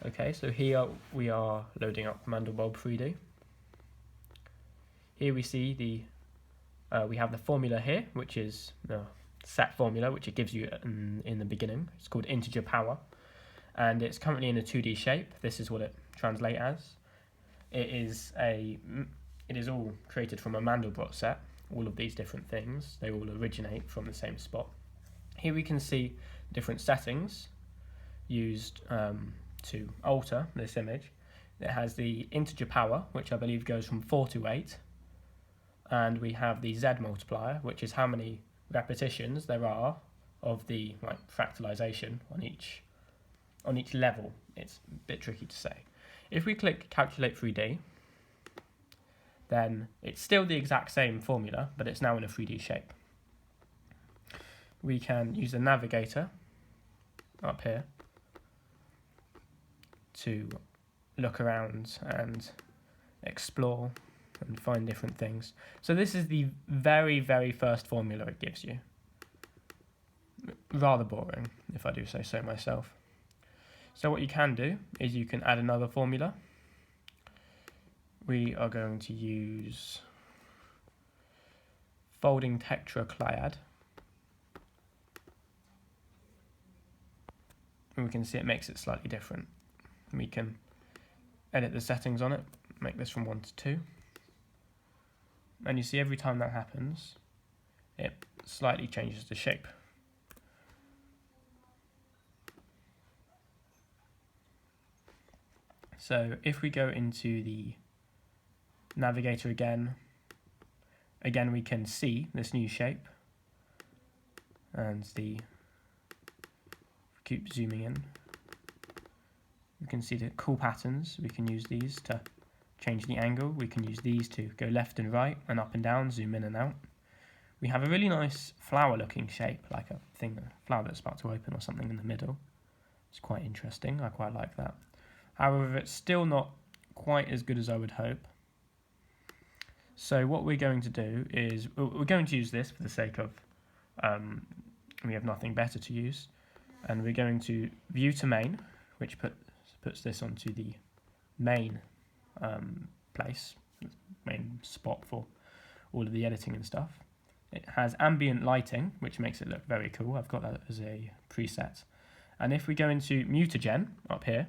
Okay, so here we are loading up mandelbulb 3D. Here we see we have the formula here, which is the set formula, which it gives you in the beginning. It's called integer power, and it's currently in a 2D shape. This is what it translates as. It is all created from a Mandelbrot set. All of these different things, they all originate from the same spot. Here we can see different settings used to alter this image. It has the integer power, which I believe goes from 4 to 8, and we have the Z multiplier, which is how many repetitions there are of the fractalization on each level. It's a bit tricky to say. If we click calculate 3D, then it's still the exact same formula, but it's now in a 3D shape. We can use the navigator up here to look around and explore and find different things. So this is the very, very first formula it gives you. Rather boring, if I do say so myself. So what you can do is you can add another formula. We are going to use folding tetraclyad. And we can see it makes it slightly different. We can edit the settings on it, make this from 1 to 2. And you see every time that happens, it slightly changes the shape. So if we go into the navigator again we can see this new shape, and keep zooming in, we can see the cool patterns. We can use these to change the angle. We can use these to go left and right and up and down, zoom in and out. We have a really nice flower looking shape, like a flower that's about to open or something in the middle. It's quite interesting, I quite like that. However, it's still not quite as good as I would hope. So what we're going to do is, we're going to use this for the sake of, we have nothing better to use, and we're going to view to main, which puts this onto the main main spot for all of the editing and stuff. It has ambient lighting, which makes it look very cool. I've got that as a preset. And if we go into mutagen up here,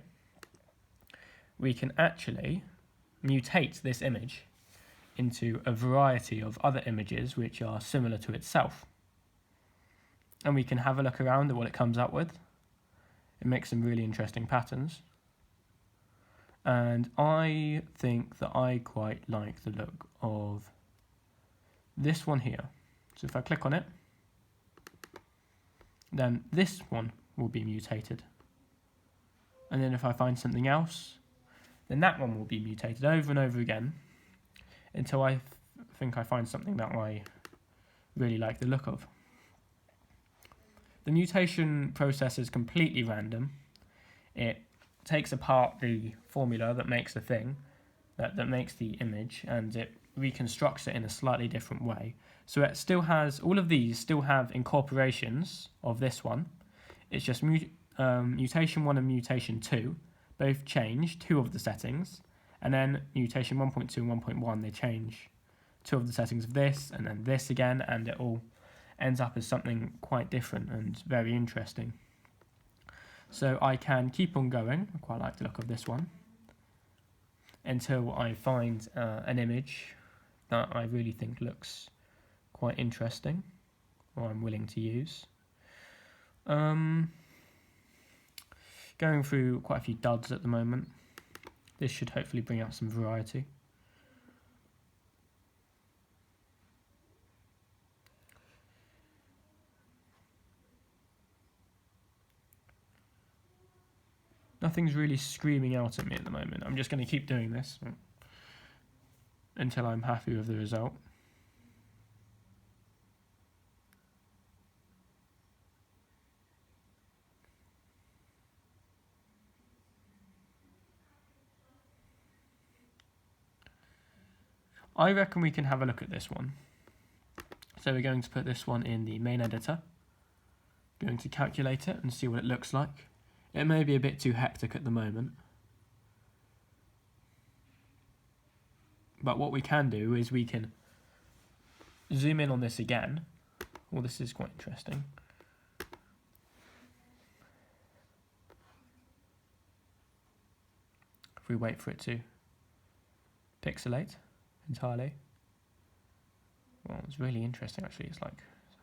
we can actually mutate this image into a variety of other images which are similar to itself. And we can have a look around at what it comes up with. It makes some really interesting patterns. And I think that I quite like the look of this one here. So if I click on it, then this one will be mutated. And then if I find something else, then that one will be mutated over and over again until I think I find something that I really like the look of. The mutation process is completely random. It takes apart the formula that makes the thing, that makes the image, and it reconstructs it in a slightly different way. So it still has, all of these still have incorporations of this one. It's just mutation 1 and mutation 2 both change 2 of the settings, and then mutation 1.2 and 1.1, they change 2 of the settings of this, and then this again, and it all ends up as something quite different and very interesting. So I can keep on going, I quite like the look of this one, until I find an image that I really think looks quite interesting, or I'm willing to use. Going through quite a few duds at the moment. This should hopefully bring out some variety. Nothing's really screaming out at me at the moment. I'm just going to keep doing this until I'm happy with the result. I reckon we can have a look at this one. So we're going to put this one in the main editor. Going to calculate it and see what it looks like. It may be a bit too hectic at the moment, But what we can do is we can zoom in on this again. Well, this is quite interesting. If we wait for it to pixelate entirely. Well, it's really interesting actually. It's like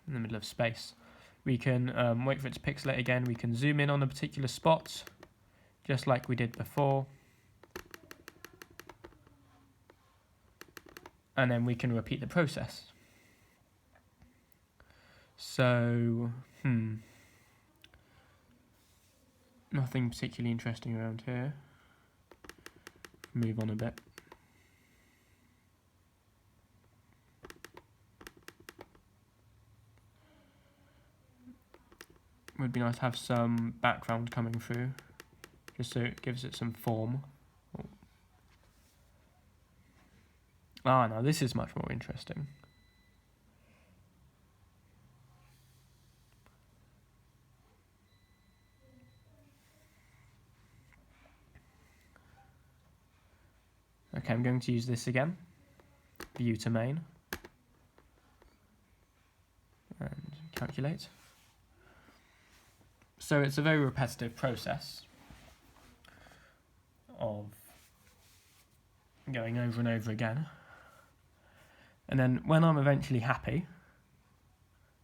in the middle of space. We can wait for it to pixelate again. We can zoom in on a particular spot, just like we did before. And then we can repeat the process. So, nothing particularly interesting around here. Move on a bit. Would be nice to have some background coming through, just so it gives it some form. Ah, now this is much more interesting. Okay, I'm going to use this again. View to main. And calculate. So it's a very repetitive process of going over and over again. And then when I'm eventually happy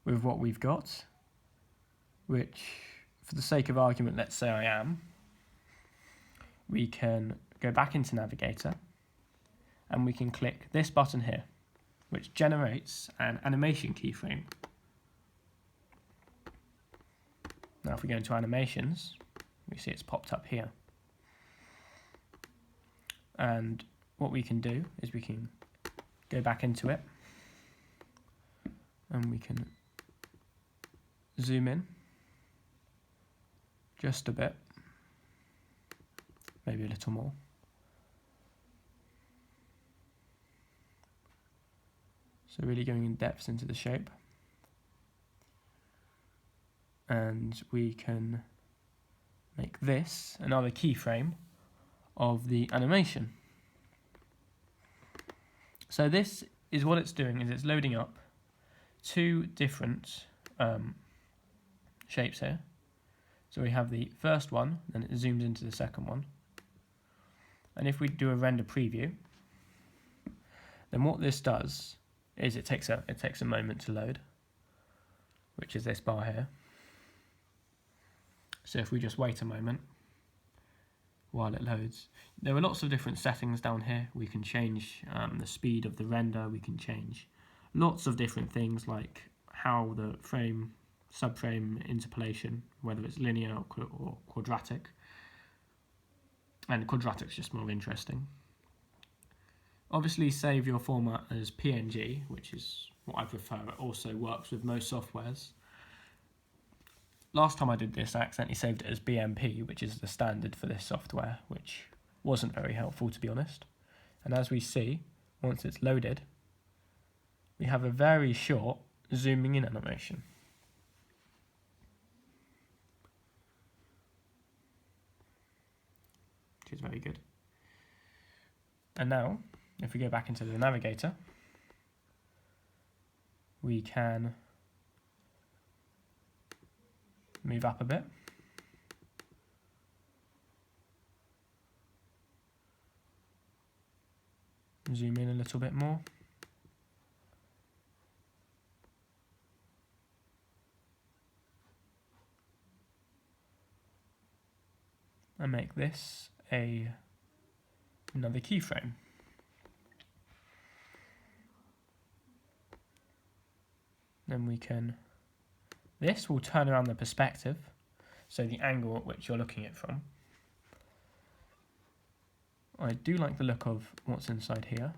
with what we've got, which for the sake of argument, let's say I am, we can go back into Navigator and we can click this button here, which generates an animation keyframe. Now if we go into animations, we see it's popped up here. And what we can do is we can go back into it and we can zoom in just a bit, maybe a little more. So really going in depth into the shape. And we can make this another keyframe of the animation. So this is what it's doing, is it's loading up two different shapes here. So we have the first one, then it zooms into the second one. And if we do a render preview, then what this does is it takes a moment to load, which is this bar here. So if we just wait a moment while it loads, there are lots of different settings down here. We can change the speed of the render, we can change lots of different things like how the frame, subframe interpolation, whether it's linear or quadratic. And quadratic's just more interesting. Obviously save your format as PNG, which is what I prefer. It also works with most softwares. Last time I did this, I accidentally saved it as BMP, which is the standard for this software, which wasn't very helpful, to be honest. And as we see, once it's loaded, we have a very short zooming in animation. Which is very good. And now, if we go back into the Navigator, we can move up a bit. Zoom in a little bit more. And make this another keyframe. Then we can, this will turn around the perspective, so the angle at which you're looking at it from. I do like the look of what's inside here.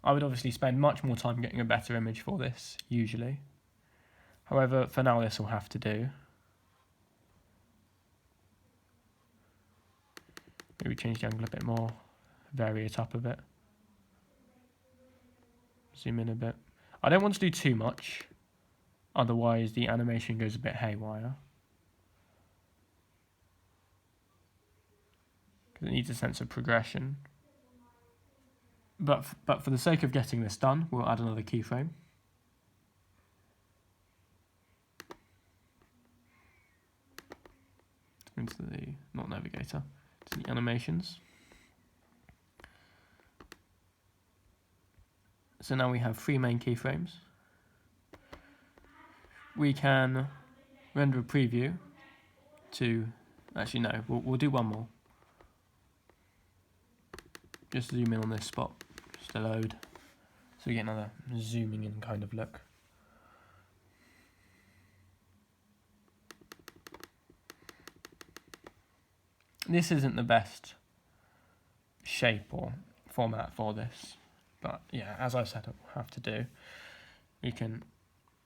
I would obviously spend much more time getting a better image for this, usually. However, for now this will have to do. Maybe change the angle a bit more, vary it up a bit. Zoom in a bit. I don't want to do too much, otherwise the animation goes a bit haywire. because it needs a sense of progression. But for the sake of getting this done, we'll add another keyframe. Into the, not navigator, to the animations. So now we have 3 main keyframes. We can render a preview to, actually no, we'll do one more. Just zoom in on this spot, just to load. So we get another zooming in kind of look. This isn't the best shape or format for this, but yeah, as I said, we'll have to do. We can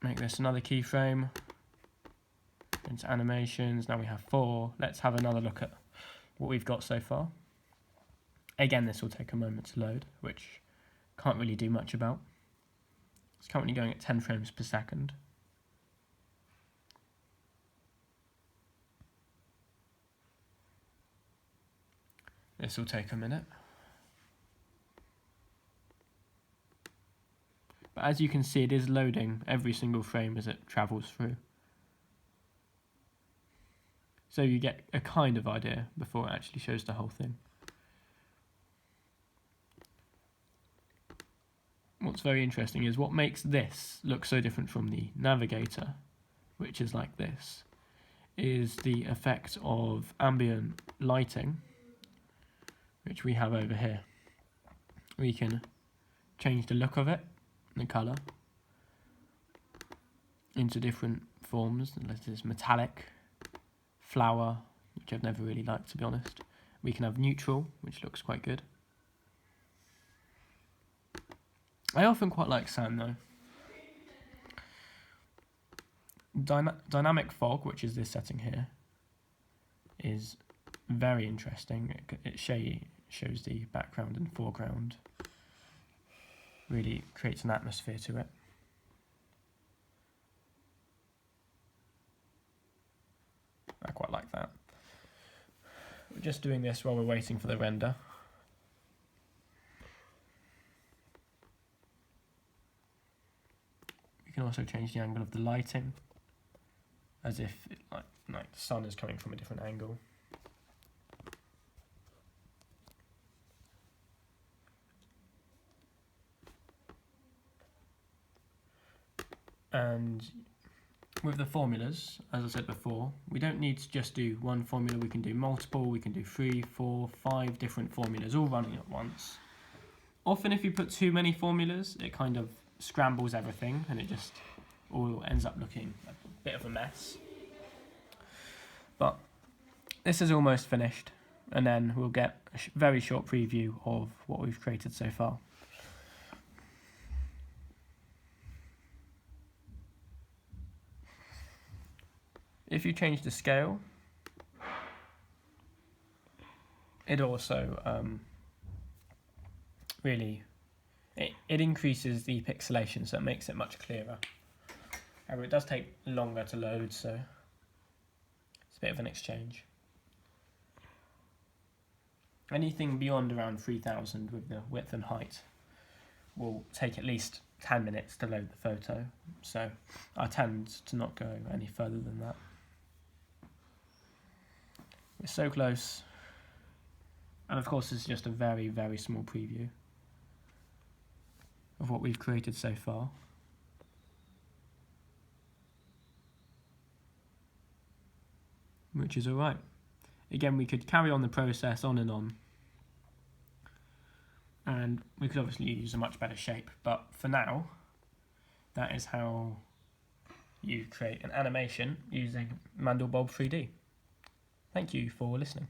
make this another keyframe, into animations. Now we have 4. Let's have another look at what we've got so far. Again, this will take a moment to load, which can't really do much about. It's currently going at 10 frames per second. This will take a minute. But as you can see, it is loading every single frame as it travels through. So you get a kind of idea before it actually shows the whole thing. What's very interesting is what makes this look so different from the navigator, which is like this, is the effect of ambient lighting, which we have over here. We can change the look of it, the colour, into different forms. This is metallic, flower, which I've never really liked, to be honest. We can have neutral, which looks quite good. I often quite like sand though. Dynamic fog, which is this setting here, is very interesting. It shows the background and foreground. Really creates an atmosphere to it. I quite like that. We're just doing this while we're waiting for the render. We can also change the angle of the lighting, as if like the sun is coming from a different angle. And with the formulas, as I said before, we don't need to just do one formula. We can do multiple, we can do 3, 4, 5 different formulas all running at once. Often if you put too many formulas, it kind of scrambles everything and it just all ends up looking a bit of a mess. But this is almost finished, and then we'll get a very short preview of what we've created so far. If you change the scale, it also it increases the pixelation, so it makes it much clearer. However, it does take longer to load, so it's a bit of an exchange. Anything beyond around 3000 with the width and height will take at least 10 minutes to load the photo, so I tend to not go any further than that. We're so close, and of course it's just a very, very small preview of what we've created so far. Which is alright. Again, we could carry on the process on, and we could obviously use a much better shape, but for now, that is how you create an animation using mandelbulb 3D. Thank you for listening.